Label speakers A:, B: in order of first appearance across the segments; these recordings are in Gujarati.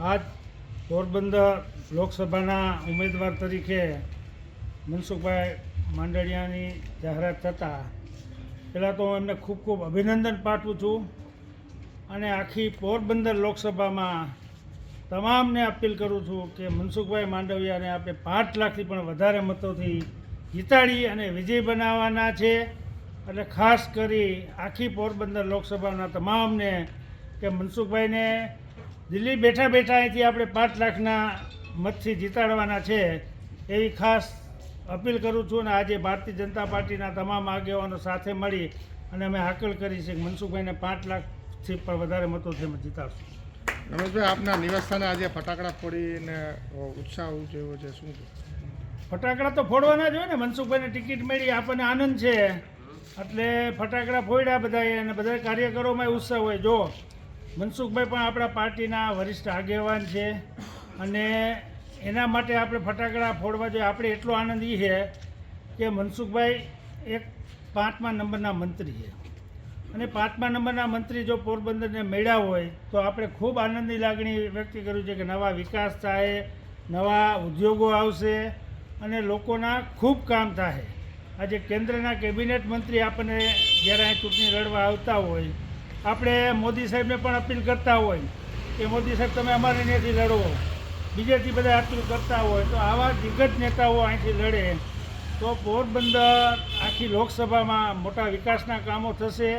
A: આજ પોરબંદર લોકસભાના ઉમેદવાર તરીકે મનસુખભાઈ માંડળિયાની જાહેરાત થતાં પહેલાં તો હું એમને ખૂબ ખૂબ અભિનંદન પાઠવું છું અને આખી પોરબંદર લોકસભામાં તમામને અપીલ કરું છું કે મનસુખભાઈ માંડવિયાને આપણે 5 લાખથી પણ વધારે મતોથી જીતાડી અને વિજય બનાવવાના છે. એટલે ખાસ કરી આખી પોરબંદર લોકસભાના તમામને કે મનસુખભાઈને દિલ્હી બેઠા બેઠા અહીંથી આપણે 5 લાખના મતથી જીતાડવાના છે એવી ખાસ અપીલ કરું છું. અને આજે ભારતીય જનતા પાર્ટીના તમામ આગેવાનો સાથે મળી અને અમે હાકલ કરી છે કે મનસુખભાઈને 5 લાખથી પણ વધારે મતોથી અમે જીતાડશું.
B: રમેશભાઈ, આપના નિવાસસ્થાને આજે ફટાકડા ફોડીને ઉત્સાહ જેવો છે, શું છે?
A: ફટાકડા તો ફોડવાના જ હોય ને. મનસુખભાઈને ટિકિટ મળી આપણને આનંદ છે એટલે ફટાકડા ફોડ્યા બધાએ અને બધા કાર્યકરોમાં ઉત્સાહ હોય. જો મનસુખભાઈ પણ આપણા પાર્ટીના વરિષ્ઠ આગેવાન છે અને એના માટે આપણે ફટાકડા ફોડવા જોઈએ. આપણે એટલો આનંદ એ છે કે મનસુખભાઈ એક 5મા નંબરના મંત્રી છે અને 5મા નંબરના મંત્રી જો પોરબંદરને મળ્યા હોય તો આપણે ખૂબ આનંદની લાગણી વ્યક્ત કર્યું છે કે નવા વિકાસ થાય, નવા ઉદ્યોગો આવશે અને લોકોના ખૂબ કામ થાય. આજે કેન્દ્રના કેબિનેટ મંત્રી આપણને જ્યારે અહીં ચૂંટણી લડવા આવતા હોય, આપણે મોદી સાહેબને પણ અપીલ કરતા હોય કે મોદી સાહેબ તમે અમારે ત્યાંથી લડો, બીજેથી બધા અપીલ કરતા હોય તો આવા દિગ્ગજ નેતાઓ અહીંથી લડે તો પોરબંદર આખી લોકસભામાં મોટા વિકાસના કામો થશે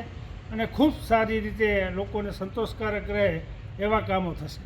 A: અને ખૂબ સારી રીતે લોકોને સંતોષકારક રહે એવા કામો થશે.